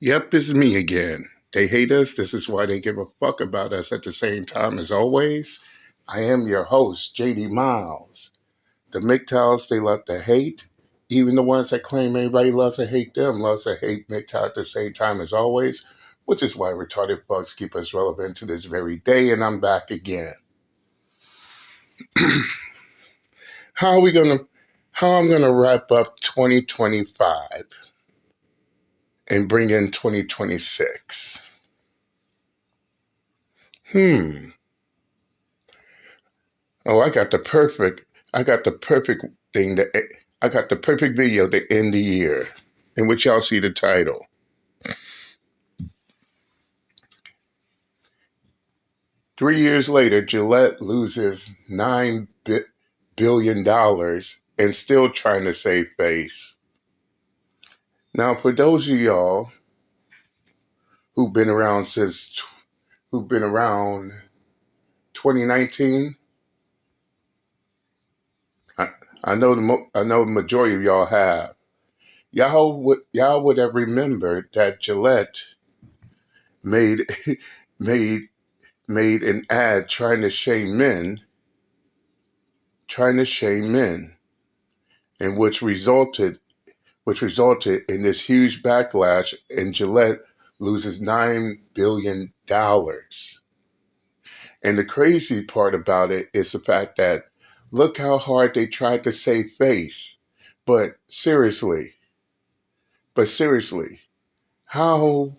Yep, it's me again. They hate us. This is why they give a fuck about us at the same time as always. I am your host, JD Miles. The MGTOWs, they love to hate. Even the ones that claim everybody loves to hate them loves to hate MGTOW at the same time as always, which is why retarded fucks keep us relevant to this very day, and I'm back again. How are we gonna how I'm gonna wrap up 2025 and bring in 2026? Oh, I got the perfect thing I got the perfect video to end the year, in which y'all see the title. $3 years later, Gillette loses $9 billion and still trying to save face. Now, for those of y'all who've been around 2019, I know the majority of y'all have. Y'all would have remembered that Gillette made made made an ad trying to shame men, and which resulted in this huge backlash, and Gillette loses $9 billion. And the crazy part about it is the fact that look how hard they tried to save face. But seriously, how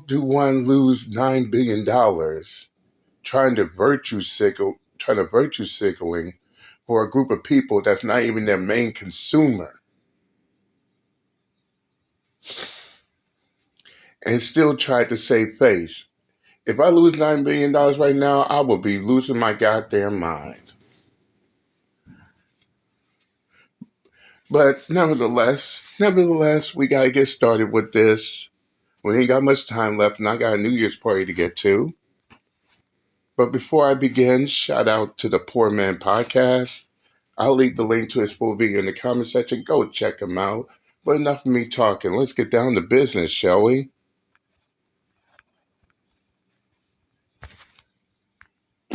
do one lose $9 billion trying to virtue signaling for a group of people that's not even their main consumer, and still try to save face? If I lose $9 billion right now, I will be losing my goddamn mind. But nevertheless, we gotta get started with this. We ain't got much time left, and I got a New Year's party to get to. But before I begin, shout out to the Poor Man Podcast. I'll leave the link to his full video in the comment section. Go check him out. But enough of me talking. Let's get down to business, shall we?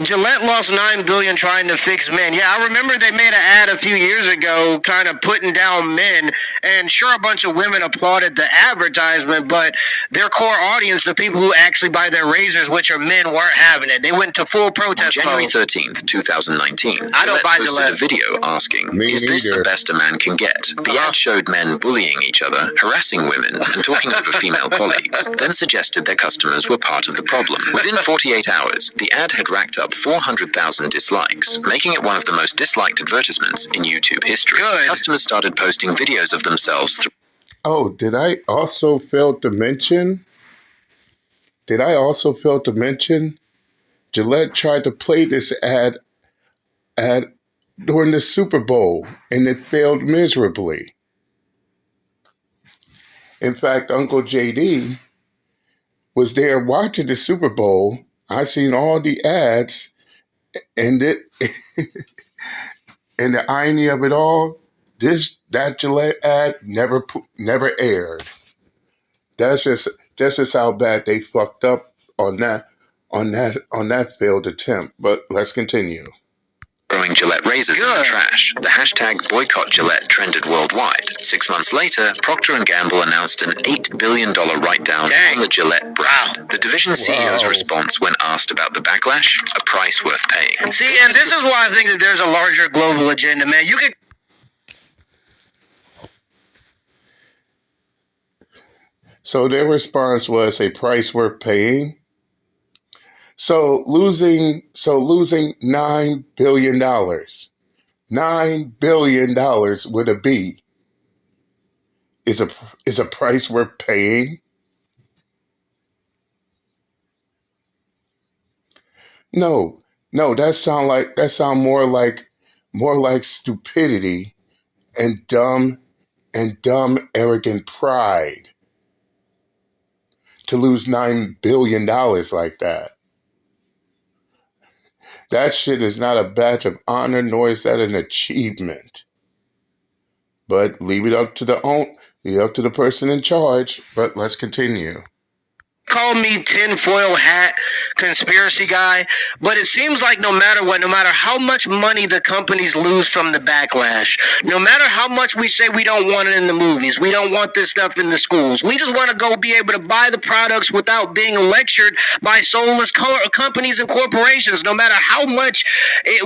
Gillette lost $9 billion trying to fix men. Yeah, I remember they made an ad a few years ago kind of putting down men, and sure, a bunch of women applauded the advertisement, but their core audience, the people who actually buy their razors, which are men, weren't having it. They went to full protest On January mode. 13th, 2019, I don't buy posted Gillette. a video asking, Me "Is this neither. the best a man can get?" The ad showed men bullying each other, harassing women, and talking over female colleagues, then suggested their customers were part of the problem. Within 48 hours, the ad had racked up 400,000 dislikes, making it one of the most disliked advertisements in YouTube history. Good. Customers started posting videos of themselves Oh, did I also fail to mention? Gillette tried to play this ad during the Super Bowl, and it failed miserably. In fact, Uncle JD was there watching the Super Bowl. I seen all the ads, and and the irony of it all, that Gillette ad never aired. That's just how bad they fucked up on that failed attempt. But let's continue. throwing Gillette razors in the trash. The hashtag boycott Gillette trended worldwide. 6 months later, Procter & Gamble announced an $8 billion write-down on the Gillette brand. The division CEO's response when asked about the backlash, a price worth paying. See, and this is why I think that there's a larger global agenda, man. You could. So their response was a price worth paying. So losing $9 billion. $9 billion with a B is a price worth paying. No, that sound more like stupidity and dumb arrogant pride to lose $9 billion like that. That shit is not a badge of honor, nor is that an achievement. But leave it up to the Be up to the person in charge, but let's continue. Call me tinfoil hat conspiracy guy, but it seems like no matter what, no matter how much money the companies lose from the backlash, no matter how much we say we don't want it in the movies, we don't want this stuff in the schools, we just want to go be able to buy the products without being lectured by soulless companies and corporations. No matter how much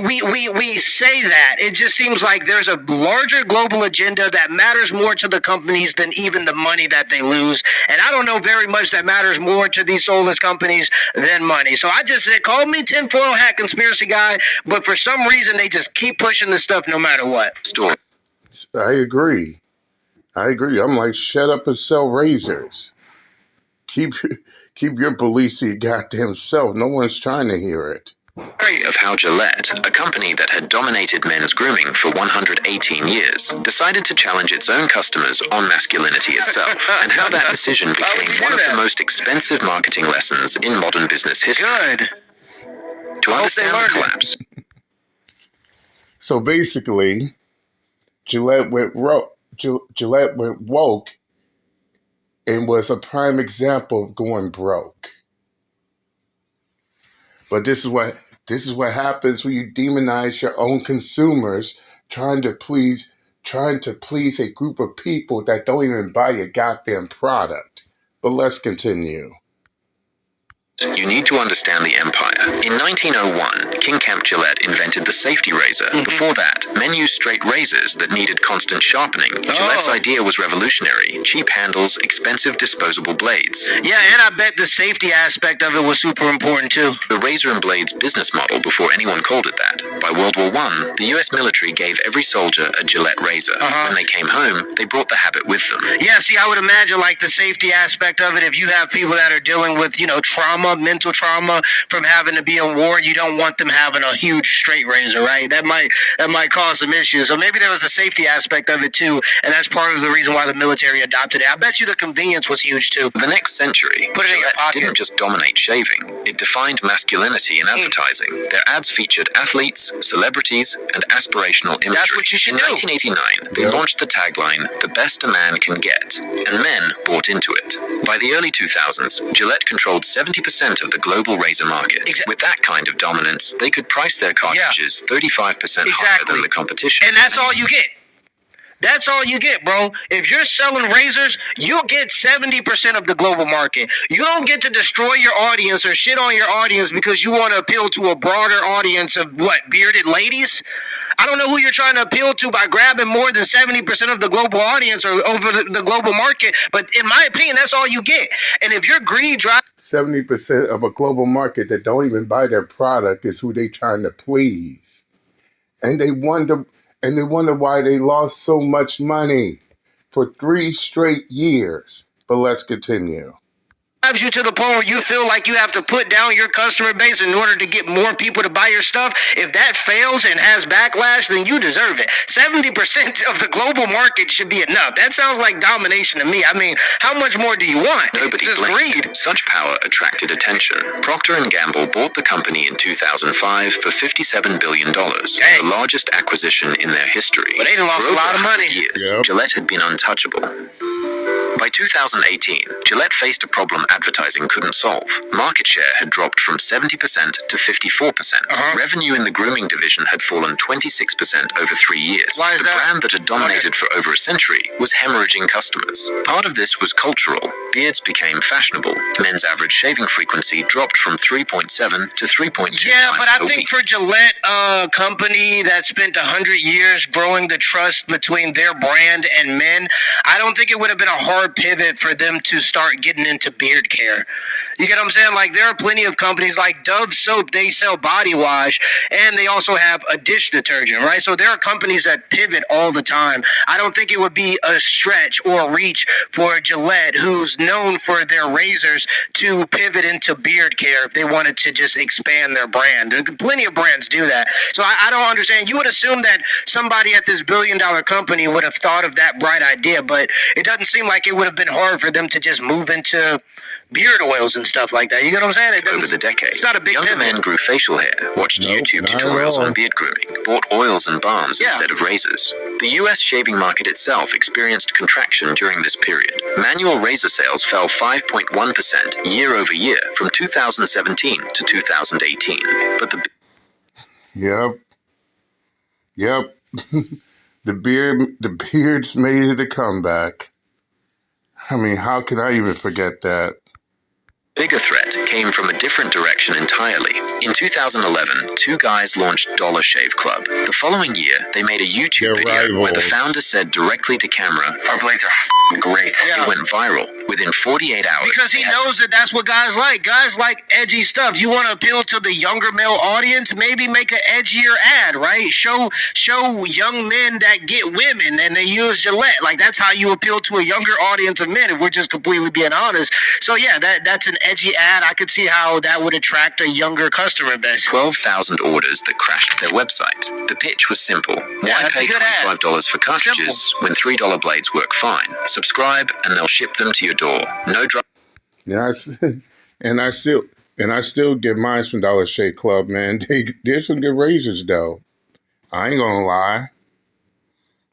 we say that, it just seems like there's a larger global agenda that matters more to the companies than even the money that they lose. And I don't know very much that matters more to these soulless companies than money. So I just said, call me tinfoil hat conspiracy guy, but for some reason they just keep pushing this stuff no matter what. I agree. I'm like, shut up and sell razors. Keep your beliefs to your goddamn self. No one's trying to hear it. Of how Gillette, a company that had dominated men's grooming for 118 years, decided to challenge its own customers on masculinity itself, and how that decision became one of the most expensive marketing lessons in modern business history. Good. To understand the collapse. So basically, Gillette went woke and was a prime example of going broke. But this is what happens when you demonize your own consumers, trying to please a group of people that don't even buy your goddamn product. But let's continue. You need to understand the empire. In 1901, King Camp Gillette invented the safety razor. Before that, men used straight razors that needed constant sharpening. Gillette's idea was revolutionary. Cheap handles, expensive disposable blades. Yeah, and I bet the safety aspect of it was super important too. The razor and blades business model before anyone called it that. By World War I, the US military gave every soldier a Gillette razor. When they came home, they brought the habit with them. Yeah, see, I would imagine like the safety aspect of it, if you have people that are dealing with, trauma, mental trauma from having to be in war, you don't want them having a huge straight razor, right? That might cause some issues. So maybe there was a safety aspect of it too, and that's part of the reason why the military adopted it. I bet you the convenience was huge too. For the next century, Put it in your Gillette pocket. didn't just dominate shaving. It defined masculinity in advertising. Their ads featured athletes, celebrities, and aspirational imagery. That's what you should in do. 1989, they launched the tagline, "The best a man can get," and men bought into it. By the early 2000s, Gillette controlled 70% of the global razor market. With that kind of dominance, they could price their cartridges 35% higher than the competition. And that's all you get. That's all you get, bro. If you're selling razors, you'll get 70% of the global market. You don't get to destroy your audience or shit on your audience because you want to appeal to a broader audience of bearded ladies? I don't know who you're trying to appeal to by grabbing more than 70% of the global audience or over the global market. But in my opinion, that's all you get. And if your greed drives 70% of a global market that don't even buy their product is who they trying to please. And they wonder why they lost so much money for 3 straight years. But let's continue. you to the point where you feel like you have to put down your customer base in order to get more people to buy your stuff, if that fails and has backlash, then you deserve it. 70% of the global market should be enough. That sounds like domination to me. I mean, how much more do you want? Nobody It's just blinked. greed. Such power attracted attention. Procter & Gamble bought the company in 2005 for $57 billion, the largest acquisition in their history. But they done lost For a lot over of money. 100 years, Yep. Gillette had been untouchable. By 2018, Gillette faced a problem advertising couldn't solve. Market share had dropped from 70% to 54%. Revenue in the grooming division had fallen 26% over 3 years. Why is the that? brand that had dominated for over a century was hemorrhaging customers. Part of this was cultural. Beards became fashionable. Men's average shaving frequency dropped from 3.7 to 3.2 Yeah, times but I per think week. for Gillette, a company that spent 100 years growing the trust between their brand and men, I don't think it would have been a hard pivot for them to start getting into beard care. You get what I'm saying? Like, there are plenty of companies like Dove Soap, they sell body wash, and they also have a dish detergent, right? So there are companies that pivot all the time. I don't think it would be a stretch or a reach for Gillette, who's known for their razors, to pivot into beard care if they wanted to just expand their brand. Plenty of brands do that. So I don't understand. You would assume that somebody at this billion-dollar company would have thought of that bright idea, but it doesn't seem like it would have been hard for them to just move into beard oils and stuff like that. You get what I'm saying? Over the decade, it's not a big younger pivot. men grew facial hair, watched Nope, YouTube not at tutorials all. on beard grooming, bought oils and balms Yeah. instead of razors. The US shaving market itself experienced contraction during this period. Manual razor sales fell 5.1% year over year from 2017 to 2018. But the Yep. The beards made it a comeback. I mean, how can I even forget that? bigger threat came from a different direction entirely. In 2011, two guys launched Dollar Shave Club. The following year, they made a YouTube video where the founder said directly to camera, "Our blades are great." Yeah. It went viral within 48 hours. Because he knows that that's what guys like. Guys like edgy stuff. You want to appeal to the younger male audience? Maybe make an edgier ad, right? Show young men that get women and they use Gillette. Like, that's how you appeal to a younger audience of men, if we're just completely being honest. So yeah, that's an edgy ad. I could see how that would attract a younger customer base. 12,000 orders that crashed their website. The pitch was simple. Yeah, Why that's a pay good ad. $25 for cartridges when $3 blades work fine? Subscribe and they'll ship them to your door. No drop. Yeah, and I still get mine from Dollar Shave Club, man. There's some good razors though. I ain't gonna lie.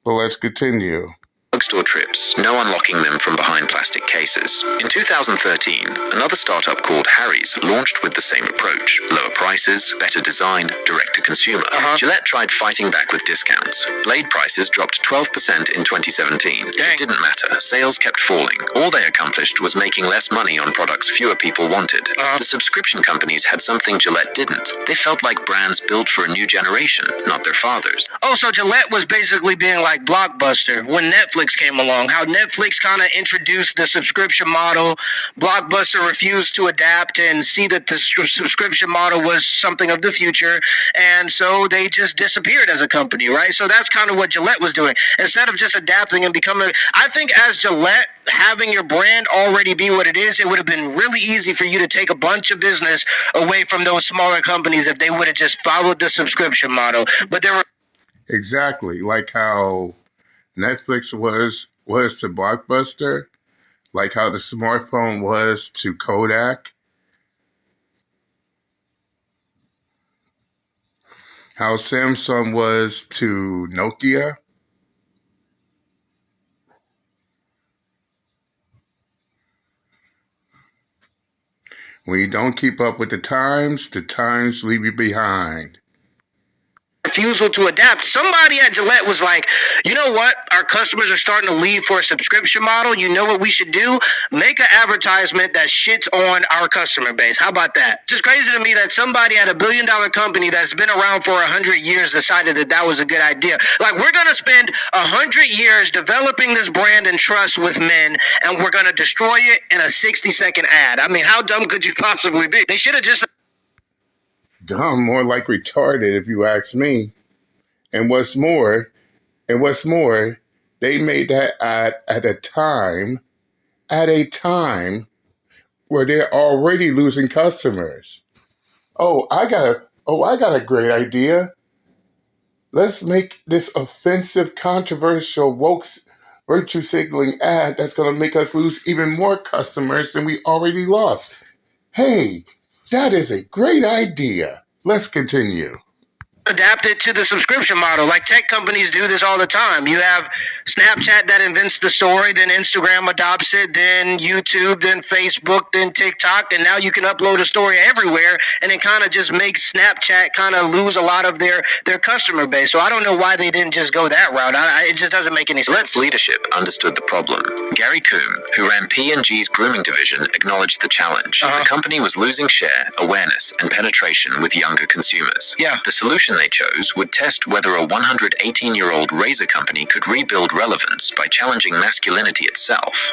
But let's continue. Drugstore trips, no unlocking them from behind plastic cases. In 2013, another startup called Harry's launched with the same approach. Lower prices, better design, direct to consumer. Gillette tried fighting back with discounts. Blade prices dropped 12% in 2017. It didn't matter. Sales kept falling. All they accomplished was making less money on products fewer people wanted. The subscription companies had something Gillette didn't. They felt like brands built for a new generation, not their fathers. Oh, so Gillette was basically being like Blockbuster when Netflix came along. How Netflix kind of introduced the subscription model. Blockbuster refused to adapt and see that the subscription model was something of the future. And so they just disappeared as a company, right? So that's kind of what Gillette was doing. Instead of just adapting and becoming, I think as Gillette, having your brand already be what it is, it would have been really easy for you to take a bunch of business away from those smaller companies if they would have just followed the subscription model. But there were Exactly, like how Netflix was to Blockbuster, like how the smartphone was to Kodak, how Samsung was to Nokia. When you don't keep up with the times leave you behind. refusal to adapt. Somebody at Gillette was like, you know what? Our customers are starting to leave for a subscription model. You know what we should do? Make an advertisement that shits on our customer base. How about that? It's just crazy to me that somebody at $1 billion company that's been around for 100 years decided that was a good idea. Like, we're going to spend 100 years developing this brand and trust with men, and we're going to destroy it in a 60-second ad. I mean, how dumb could you possibly be? They should have just... Dumb, more like retarded if you ask me. And what's more, they made that ad at a time where they're already losing customers. I got a great idea. Let's make this offensive, controversial, woke, virtue signaling ad that's going to make us lose even more customers than we already lost. Hey, that is a great idea. Let's continue. Adapt it to the subscription model. Like, tech companies do this all the time. You have Snapchat that invents the story, then Instagram adopts it, then YouTube, then Facebook, then TikTok, and now you can upload a story everywhere, and it kind of just makes Snapchat kind of lose a lot of their customer base. So I don't know why they didn't just go that route. It just doesn't make any sense. Gillette's leadership understood the problem. Gary Coombe, who ran P&G's grooming division, acknowledged the challenge. The company was losing share, awareness, and penetration with younger consumers. Yeah. The solution they chose would test whether a 118-year-old razor company could rebuild relevance by challenging masculinity itself.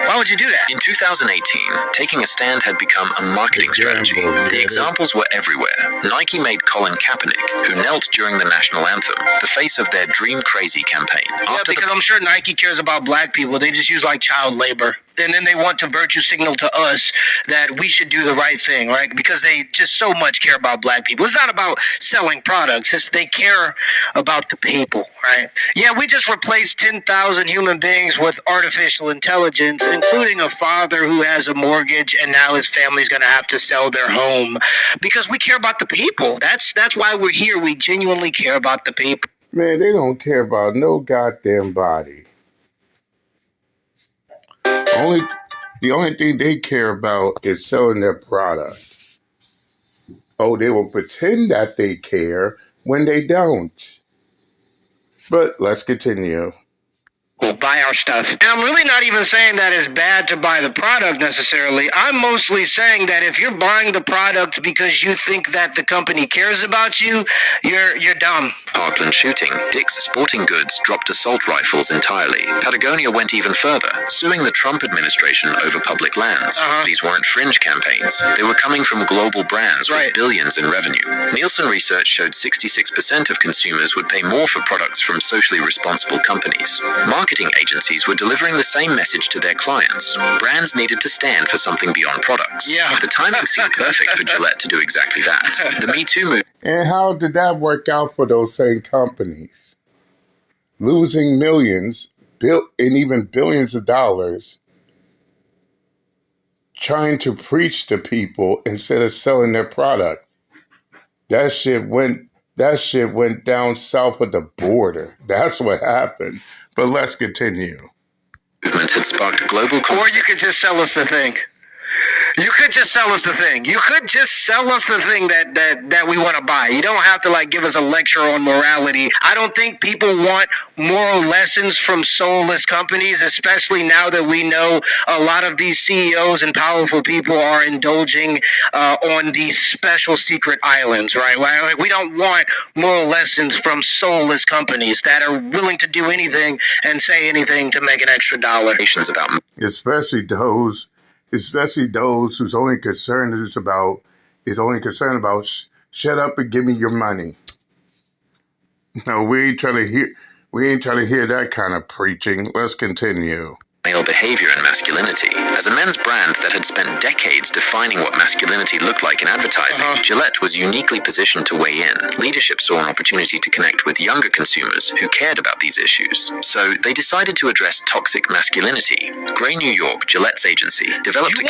Why would you do that? In 2018, taking a stand had become a marketing strategy. The examples were everywhere. Nike made Colin Kaepernick, who knelt during the national anthem, the face of their Dream Crazy campaign. Yeah, because I'm sure Nike cares about black people. They just use, like, child labor. and then they want to virtue signal to us that we should do the right thing, right? Because they just so much care about black people. It's not about selling products. It's they care about the people, right? Yeah, we just replaced 10,000 human beings with artificial intelligence, including a father who has a mortgage and now his family's going to have to sell their home because we care about the people. That's why we're here. We genuinely care about the people. Man, they don't care about no goddamn body. The only thing they care about is selling their product. Oh, they will pretend that they care when they don't. But let's continue. Will buy our stuff. And I'm really not even saying that it's bad to buy the product necessarily. I'm mostly saying that if you're buying the product because you think that the company cares about you, you're dumb. Parkland shooting, Dick's Sporting Goods dropped assault rifles entirely. Patagonia went even further, suing the Trump administration over public lands. These weren't fringe campaigns. They were coming from global brands with billions in revenue. Nielsen research showed 66% of consumers would pay more for products from socially responsible companies. Marketing agencies were delivering the same message to their clients. Brands needed to stand for something beyond products. Yeah. The timing seemed perfect for Gillette to do exactly that. The Me Too movement. And how did that work out for those same companies? Losing millions, and even billions of dollars, trying to preach to people instead of selling their product. That shit went down south of the border. That's what happened. But let's continue. Movement had sparked global conversation. Or you could just sell us the thing. You could just sell us the thing. You could just sell us the thing that we want to buy. You don't have to like give us a lecture on morality. I don't think people want moral lessons from soulless companies, especially now that we know a lot of these CEOs and powerful people are indulging on these special secret islands, right? Like, we don't want moral lessons from soulless companies that are willing to do anything and say anything to make an extra dollar. About Especially those whose only concern is about shut up and give me your money. No, we ain't trying to hear that kind of preaching. Let's continue. Male behavior and masculinity. As a men's brand that had spent decades defining what masculinity looked like in advertising, Gillette was uniquely positioned to weigh in. Leadership saw an opportunity to connect with younger consumers who cared about these issues. So they decided to address toxic masculinity. Grey New York, Gillette's agency, developed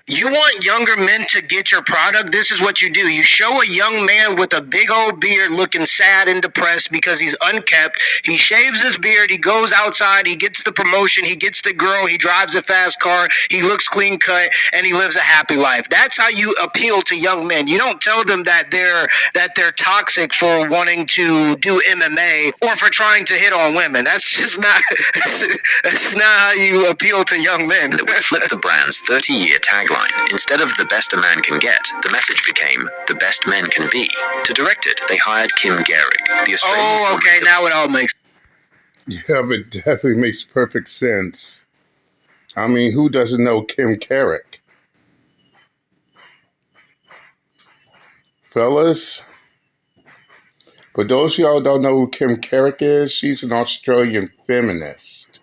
You want younger men to get your product? This is what you do. You show a young man with a big old beard looking sad and depressed because he's unkept. He shaves his beard. He goes outside. He gets the promotion. He gets the girl. He drives a fast car. He looks clean cut and he lives a happy life. That's how you appeal to young men. You don't tell them that they're toxic for wanting to do MMA or for trying to hit on women. That's just not that's not how you appeal to young men. That would flip the brand's 30-year tagline. Instead of the best a man can get, the message became the best men can be. To direct it, they hired Kim Gehrig, the Australian. Oh, okay, now it all makes sense. Yeah, but it definitely makes perfect sense. I mean, who doesn't know Kim Gehrig? Fellas, for those of y'all who don't know who Kim Gehrig is, she's an Australian feminist.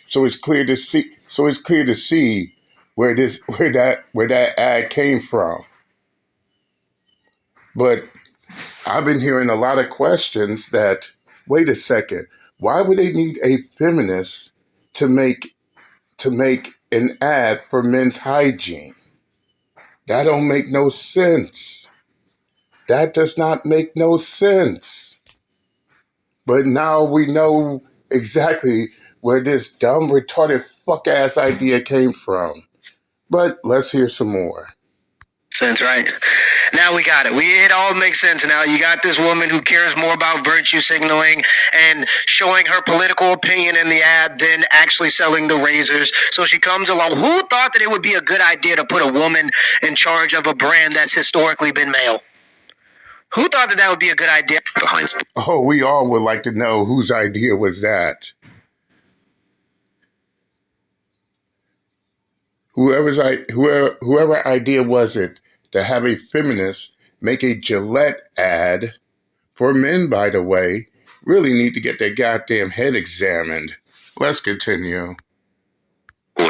So it's clear to see where that ad came from. But I've been hearing a lot of questions that, wait a second, why would they need a feminist to make an ad for men's hygiene? That don't make no sense. That does not make no sense. But now we know exactly where this dumb, retarded, fuck-ass idea came from. But let's hear some more. Sense, right? Now we got it. It all makes sense now. You got this woman who cares more about virtue signaling and showing her political opinion in the ad than actually selling the razors. So she comes along. Who thought that it would be a good idea to put a woman in charge of a brand that's historically been male? Who thought that would be a good idea? Oh, we all would like to know whose idea was that. Whoever idea was it to have a feminist make a Gillette ad for men, by the way, really need to get their goddamn head examined. Let's continue.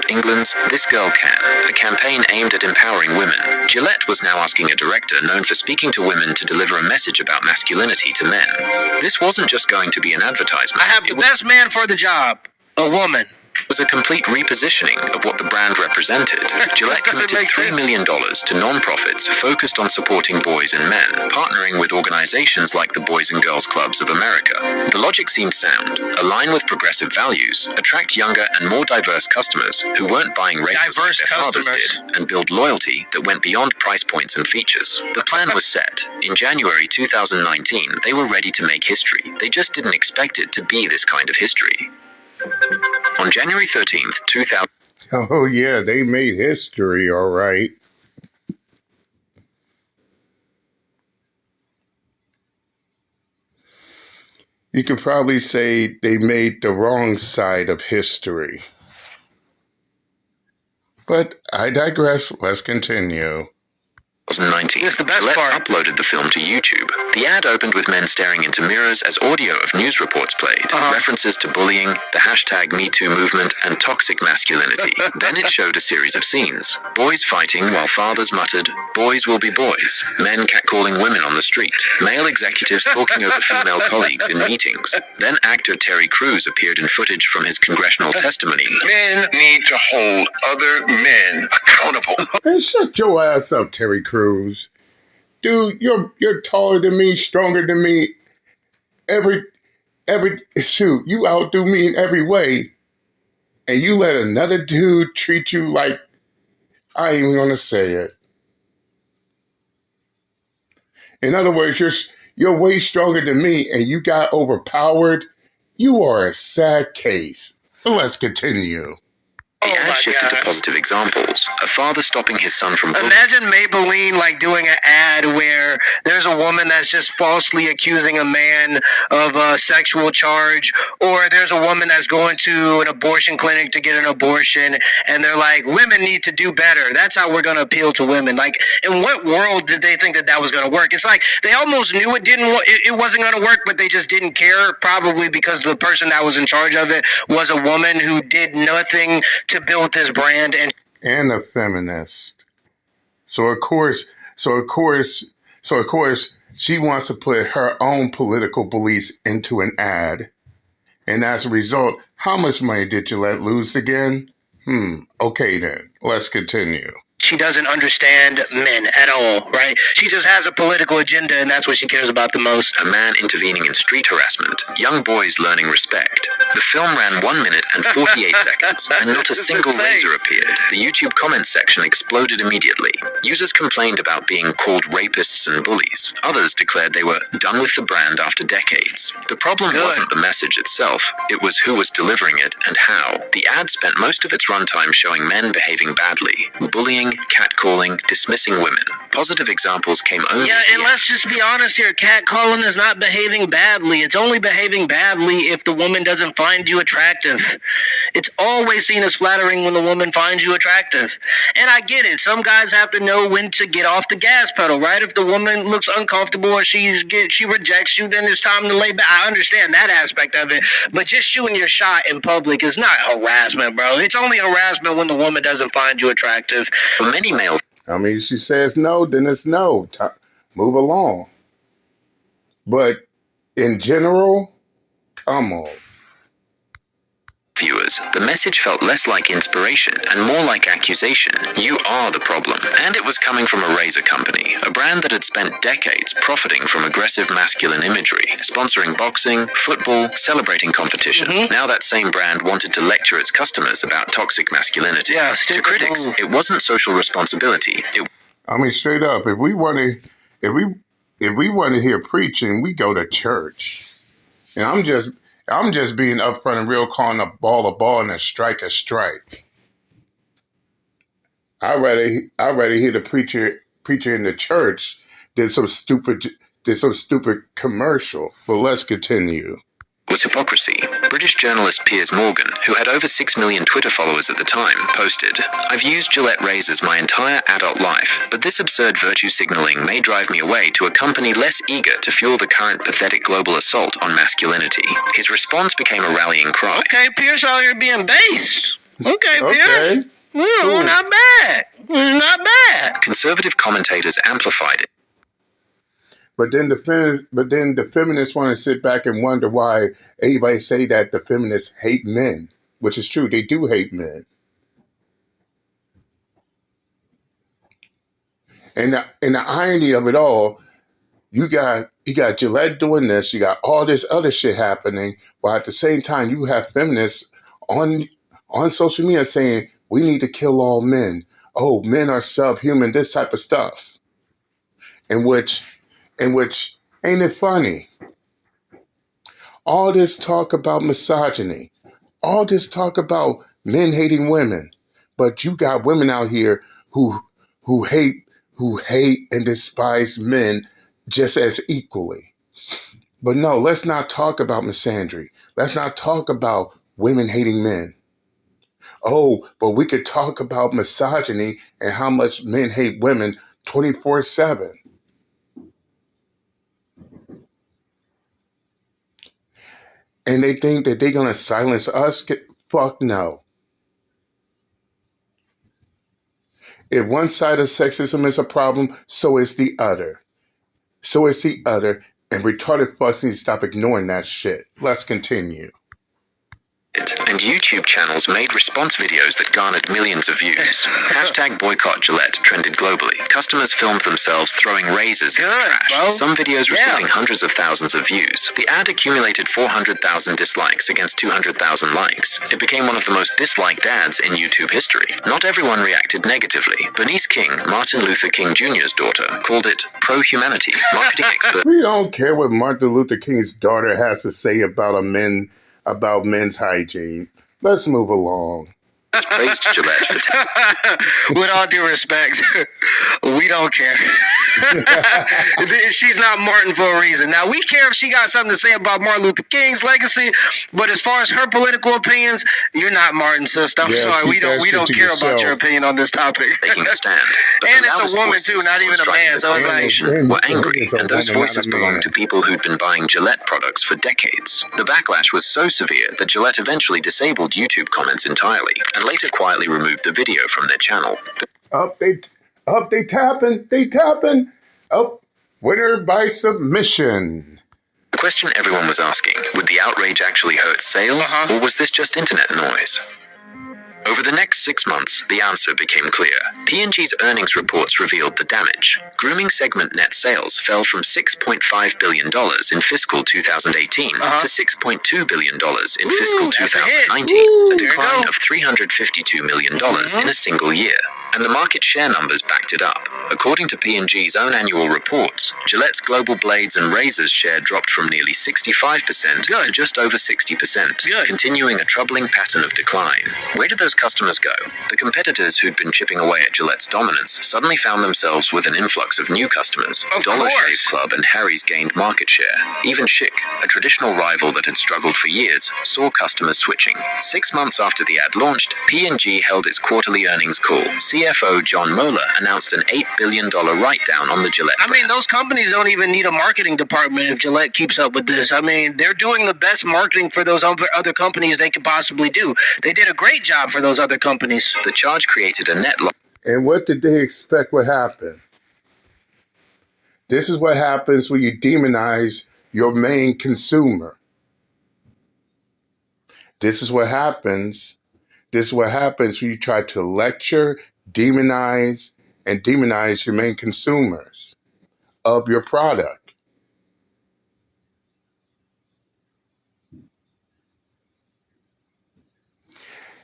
England's This Girl Can, a campaign aimed at empowering women. Gillette was now asking a director known for speaking to women to deliver a message about masculinity to men. This wasn't just going to be an advertisement. I have the best man for the job, a woman. It was a complete repositioning of what the brand represented. Gillette committed $3 million to non-profits focused on supporting boys and men, partnering with organizations like the Boys and Girls Clubs of America. The logic seemed sound: align with progressive values, attract younger and more diverse customers who weren't buying razors like their fathers did, and build loyalty that went beyond price points and features. The plan was set. In January 2019, they were ready to make history. They just didn't expect it to be this kind of history. On January 13th, 2000... Oh, yeah, they made history, all right. You could probably say they made the wrong side of history. But I digress. Let's continue. 2019, This is the best Gillette part. uploaded the film to YouTube. The ad opened with men staring into mirrors as audio of news reports played, references to bullying, the hashtag MeToo movement, and toxic masculinity. Then it showed a series of scenes. Boys fighting while fathers muttered, "Boys will be boys." Men catcalling women on the street. Male executives talking over female colleagues in meetings. Then actor Terry Crews appeared in footage from his congressional testimony. Men need to hold other men accountable. Man, shut your ass up, Terry Crews. Dude, you're taller than me, stronger than me. Shoot, you outdo me in every way. And you let another dude treat you like, I ain't even gonna say it. In other words, you're way stronger than me and you got overpowered. You are a sad case. But let's continue. The ad shifted to positive examples. A father stopping his son from bullying. Imagine Maybelline like doing an ad where there's a woman that's just falsely accusing a man of a sexual charge, or there's a woman that's going to an abortion clinic to get an abortion, and they're like, women need to do better. That's how we're going to appeal to women. Like, in what world did they think that was going to work? It's like they almost knew it wasn't going to work, but they just didn't care, probably because the person that was in charge of it was a woman who did nothing to build this brand and a feminist. So of course, she wants to put her own political beliefs into an ad. And as a result, how much money did Gillette lose again? Okay then, let's continue. she doesn't understand men at all, right? She just has a political agenda, and that's what she cares about the most. A man intervening in street harassment. Young boys learning respect. The film ran 1 minute and 48 seconds, and not a single razor appeared. The YouTube comments section exploded immediately. Users complained about being called rapists and bullies. Others declared they were done with the brand after decades. The problem wasn't the message itself, it was who was delivering it and how. The ad spent most of its runtime showing men behaving badly, bullying, catcalling, dismissing women. Positive examples came only. Yeah, and let's just be honest here. Catcalling is not behaving badly. It's only behaving badly if the woman doesn't find you attractive. It's always seen as flattering when the woman finds you attractive. And I get it. Some guys have to know when to get off the gas pedal, right? If the woman looks uncomfortable or she rejects you, then it's time to lay back. I understand that aspect of it. But just shooting your shot in public is not harassment, bro. It's only harassment when the woman doesn't find you attractive. For many male I mean, if she says no, then it's no. Move along. But in general, come on. viewers, the message felt less like inspiration and more like accusation. You are the problem. And it was coming from a razor company, a brand that had spent decades profiting from aggressive masculine imagery, sponsoring boxing, football, celebrating competition. Now that same brand wanted to lecture its customers about toxic masculinity. Yeah, to critics, it wasn't social responsibility. I mean, straight up, if we want to hear preaching, we go to church. And I'm just being upfront and real, calling a ball and a strike a strike. I'd rather hear the preacher in the church than some stupid commercial. But let's continue. Was hypocrisy. British journalist Piers Morgan, who had over 6 million Twitter followers at the time, posted, "I've used Gillette razors my entire adult life, but this absurd virtue signaling may drive me away to a company less eager to fuel the current pathetic global assault on masculinity." His response became a rallying cry. Okay, Pierce out here being based. Okay, Okay. Pierce. Well, not bad. Not bad. Conservative commentators amplified it. But then the feminists want to sit back and wonder why everybody say that the feminists hate men, which is true. They do hate men. And the irony of it all, you got Gillette doing this, you got all this other shit happening, while at the same time you have feminists on social media saying we need to kill all men. Oh, men are subhuman, this type of stuff. In which ain't it funny? All this talk about misogyny, all this talk about men hating women, but you got women out here who hate and despise men just as equally. But no, let's not talk about misandry. Let's not talk about women hating men. Oh, but we could talk about misogyny and how much men hate women 24/7. And they think that they're going to silence us? Fuck no. If one side of sexism is a problem, so is the other. So is the other. And retarded fucks need to stop ignoring that shit. Let's continue. And YouTube channels made response videos that garnered millions of views. Hashtag boycott Gillette trended globally. Customers filmed themselves throwing razors in the trash. Bro. Some videos receiving hundreds of thousands of views. The ad accumulated 400,000 dislikes against 200,000 likes. It became one of the most disliked ads in YouTube history. Not everyone reacted negatively. Bernice King, Martin Luther King Jr.'s daughter, called it pro-humanity. Marketing expert. We don't care what Martin Luther King's daughter has to say about men's hygiene. Let's move along. Praised Gillette for With all due respect, we don't care. She's not Martin for a reason. Now, we care if she got something to say about Martin Luther King's legacy, but as far as her political opinions, you're not Martin, sister. I'm sorry. We don't care about your opinion on this topic. taking a stand. And it's a woman, too, not even a man. So it's like... were angry, and those voices belonged to people who'd been buying Gillette products for decades. The backlash was so severe that Gillette eventually disabled YouTube comments entirely, and later quietly removed the video from their channel. They tapping. Oh, winner by submission. The question everyone was asking, would the outrage actually hurt sales, or was this just internet noise? Over the next 6 months, the answer became clear. P&G's earnings reports revealed the damage. Grooming segment net sales fell from $6.5 billion in fiscal 2018 to $6.2 billion in fiscal 2019, a decline of $352 million in a single year. And the market share numbers backed it up. According to P&G's own annual reports, Gillette's global blades and razors share dropped from nearly 65% to just over 60%, continuing a troubling pattern of decline. Where did those customers go? The competitors who'd been chipping away at Gillette's dominance suddenly found themselves with an influx of new customers. Dollar Shave Club and Harry's gained market share. Even Schick, a traditional rival that had struggled for years, saw customers switching. 6 months after the ad launched, P&G held its quarterly earnings call. CFO John Moeller announced an $8 billion write-down on the Gillette brand. I mean, those companies don't even need a marketing department if Gillette keeps up with this. I mean, they're doing the best marketing for those other companies they could possibly do. They did a great job for those other companies. The charge created a net loss. And what did they expect would happen? This is what happens when you demonize your main consumer. This is what happens. This is what happens when you try to lecture, demonize your main consumers of your product.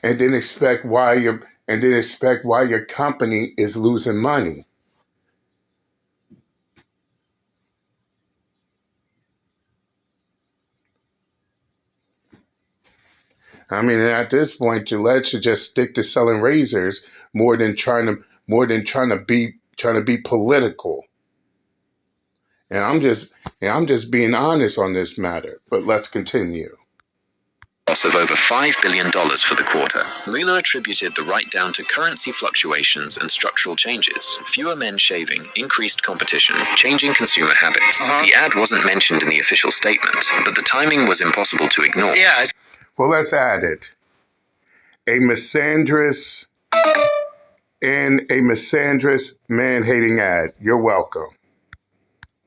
And then expect why your company is losing money. I mean, at this point, Gillette should just stick to selling razors more than trying to be political. And I'm just being honest on this matter. But let's continue. Loss of over $5 billion for the quarter. Mueller attributed the write-down to currency fluctuations and structural changes. Fewer men shaving, increased competition, changing consumer habits. The ad wasn't mentioned in the official statement, but the timing was impossible to ignore. Yeah. Well, let's add it. a misandrous man-hating ad. You're welcome.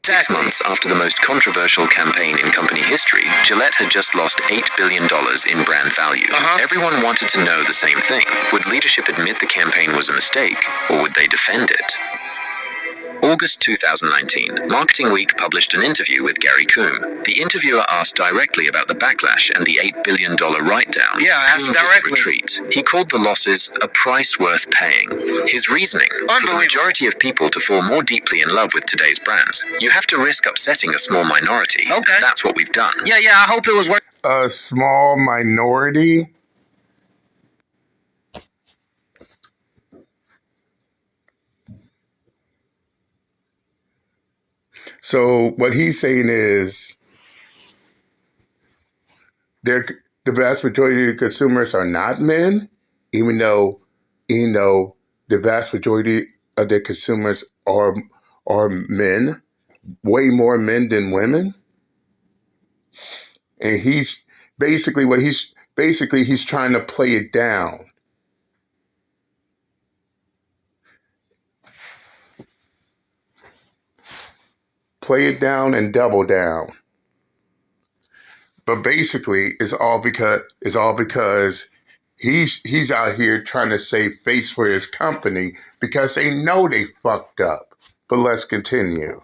6 months after the most controversial campaign in company history, Gillette had just lost $8 billion in brand value. Everyone wanted to know the same thing. Would leadership admit the campaign was a mistake, or would they defend it? August 2019, Marketing Week published an interview with Gary Coombe. The interviewer asked directly about the backlash and the $8 billion write-down. Yeah, asked directly. Retreat. He called the losses a price worth paying. His reasoning: for the majority of people to fall more deeply in love with today's brands, you have to risk upsetting a small minority. Okay. And that's what we've done. Yeah, I hope it was worth A small minority? So what he's saying is the vast majority of consumers are not men, even though the vast majority of the consumers are men, way more men than women. And he's trying to play it down. Play it down and double down. But basically, it's all because he's out here trying to save face for his company because they know they fucked up. But let's continue.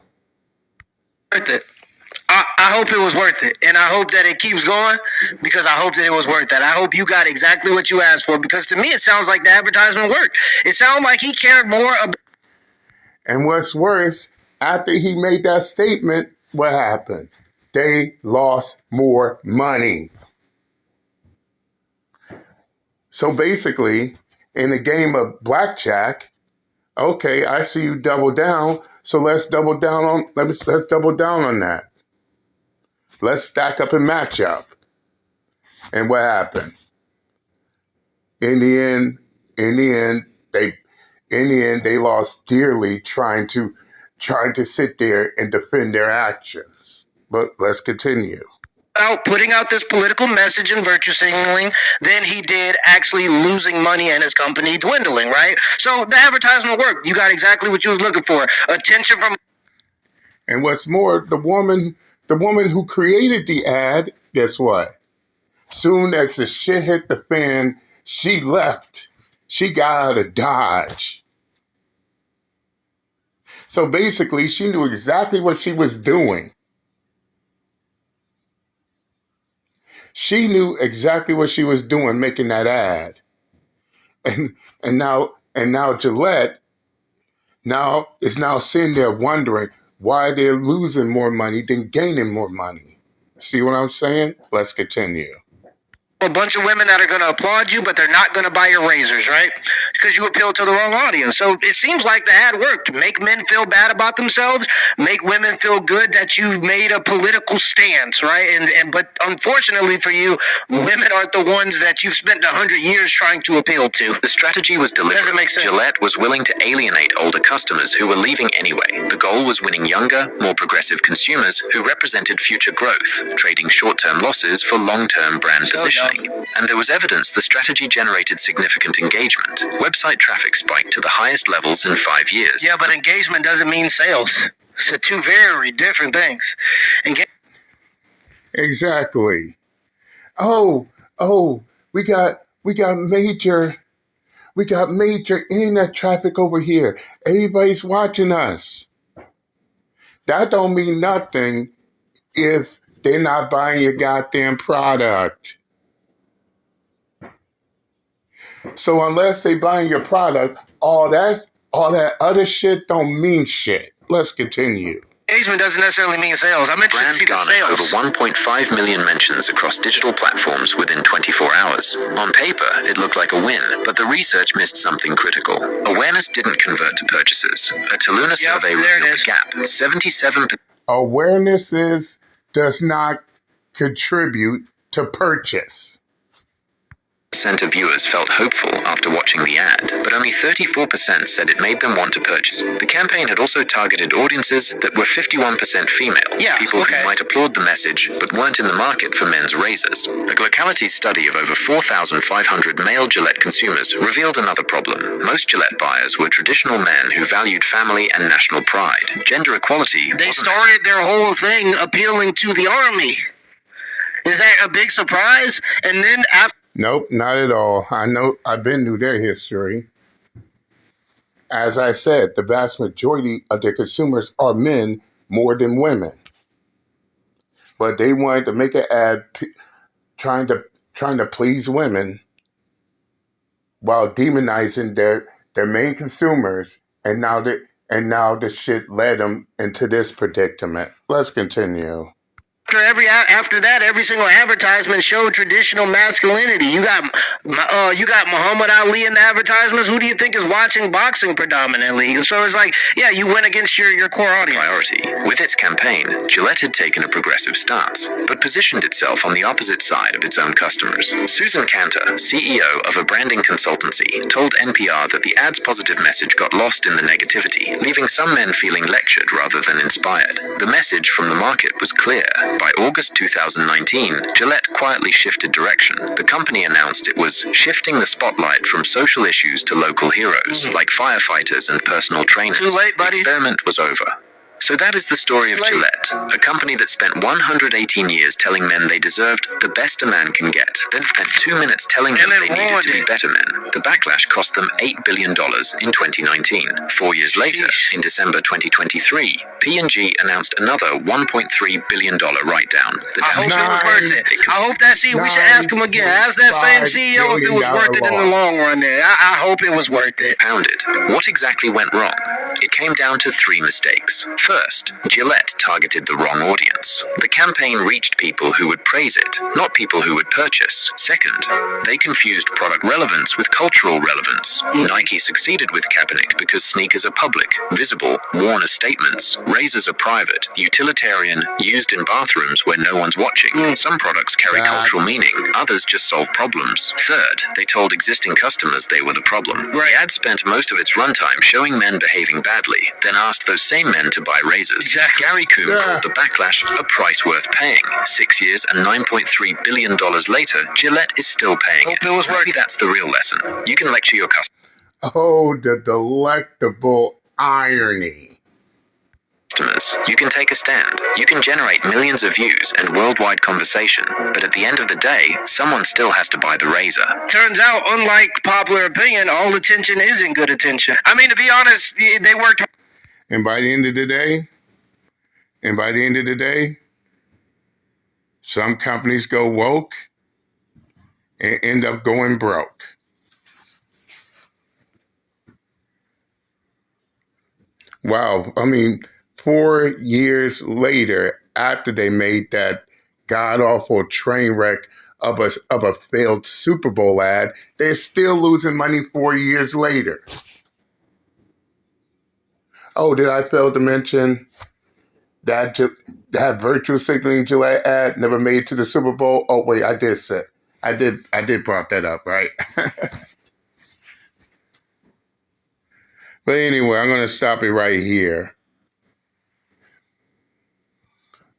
it. I hope it was worth it, and I hope that it keeps going because I hope that it was worth it. I hope you got exactly what you asked for because to me it sounds like the advertisement worked. It sounded like he cared more about. And what's worse, after he made that statement, what happened? They lost more money. So basically, in the game of blackjack, okay, I see you double down, so let's double down on that. Let's stack up and match up. And what happened? In the end, they lost dearly trying to sit there and defend their actions. But let's continue. Putting out this political message and virtue signaling than he did actually losing money and his company dwindling, right? So the advertisement worked. You got exactly what you was looking for. Attention from. And what's more, the woman who created the ad, guess what? Soon as the shit hit the fan, she left. She got out of Dodge. So basically, she knew exactly what she was doing. She knew exactly what she was doing making that ad. And now Gillette is sitting there wondering why they're losing more money than gaining more money. See what I'm saying? Let's continue. A bunch of women that are going to applaud you, but they're not going to buy your razors, right? Because you appeal to the wrong audience. So it seems like the ad worked. Make men feel bad about themselves. Make women feel good that you made a political stance, right? But unfortunately for you, women aren't the ones that you've spent 100 years trying to appeal to. The strategy was deliberate. Doesn't make sense. Gillette was willing to alienate older customers who were leaving anyway. The goal was winning younger, more progressive consumers who represented future growth, trading short-term losses for long-term brand positioning. And there was evidence the strategy generated significant engagement. Website traffic spiked to the highest levels in 5 years. Yeah, but engagement doesn't mean sales. It's two very different things. Exactly. Oh, we got major internet traffic over here. Everybody's watching us. That don't mean nothing if they're not buying your goddamn product. So unless they buying your product, all that other shit don't mean shit. Let's continue. Engagement doesn't necessarily mean sales. I'm interested to see the sales. Over 1.5 million mentions across digital platforms within 24 hours. On paper, it looked like a win, but the research missed something critical. Awareness didn't convert to purchases. A Taluna survey revealed the gap. 77%. Awareness does not contribute to purchase. of viewers felt hopeful after watching the ad, but only 34% said it made them want to purchase. The campaign had also targeted audiences that were 51% female, people who might applaud the message but weren't in the market for men's razors. The Locality study of over 4,500 male Gillette consumers revealed another problem. Most Gillette buyers were traditional men who valued family and national pride. Gender equality. They started their whole thing appealing to the army. Is that a big surprise? And then after... Nope, not at all. I've been through their history. As I said, the vast majority of their consumers are men more than women. But they wanted to make an ad trying to please women while demonizing their main consumers, and now the shit led them into this predicament. Let's continue. After that, every single advertisement showed traditional masculinity. You got Muhammad Ali in the advertisements. Who do you think is watching boxing predominantly? So it's like, yeah, you went against your core audience. Priority. With its campaign, Gillette had taken a progressive stance, but positioned itself on the opposite side of its own customers. Susan Cantor, CEO of a branding consultancy, told NPR that the ad's positive message got lost in the negativity, leaving some men feeling lectured rather than inspired. The message from the market was clear. By August 2019, Gillette quietly shifted direction. The company announced it was shifting the spotlight from social issues to local heroes, like firefighters and personal trainers. Too late, buddy. The experiment was over. So that is the story of Gillette, a company that spent 118 years telling men they deserved the best a man can get, then spent 2 minutes telling them they needed to be better men. The backlash cost them $8 billion in 2019. 4 years later, in December 2023, P&G announced another $1.3 billion write-down. I hope it was worth it. I hope that CEO, we should ask him again. Ask that same CEO if it was worth it in the long run there. I hope it was worth it. Pounded. What exactly went wrong? It came down to 3 mistakes. First, Gillette targeted the wrong audience. The campaign reached people who would praise it, not people who would purchase. Second, they confused product relevance with cultural relevance. Nike succeeded with Kaepernick because sneakers are public, visible, worn as statements. Razors are private, utilitarian, used in bathrooms where no one's watching. Some products carry cultural meaning, others just solve problems. Third, they told existing customers they were the problem. The ad spent most of its runtime showing men behaving badly, then asked those same men to buy razors. Gary Coombe called the backlash a price worth paying. 6 years and $9.3 billion later, Gillette is still paying it. Maybe that's the real lesson. You can lecture your customers. Oh, the delectable irony. You can take a stand. You can generate millions of views and worldwide conversation. But at the end of the day, someone still has to buy the razor. Turns out, unlike popular opinion, all attention isn't good attention. I mean, to be honest, they worked. And by the end of the day, some companies go woke and end up going broke. Wow. I mean, 4 years later, after they made that god-awful train wreck of a failed Super Bowl ad, they're still losing money 4 years later. Oh, did I fail to mention that virtual signaling Gillette ad never made it to the Super Bowl? Oh, wait, I did brought that up, right? But anyway, I'm going to stop it right here.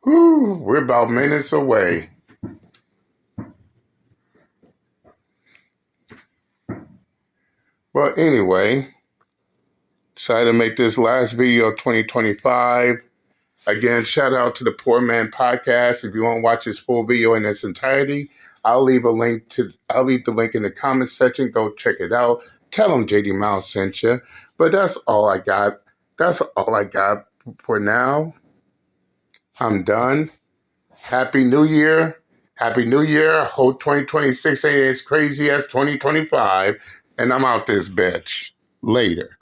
Whew, we're about minutes away. Well, anyway, decided to make this last video of 2025. Again, shout out to the Poor Man Podcast. If you want to watch this full video in its entirety, I'll leave the link in the comment section. Go check it out. Tell them JD Miles sent you. But that's all I got. That's all I got for now. I'm done. Happy New Year. Happy New Year. Hope 2026 ain't as crazy as 2025. And I'm out this bitch. Later.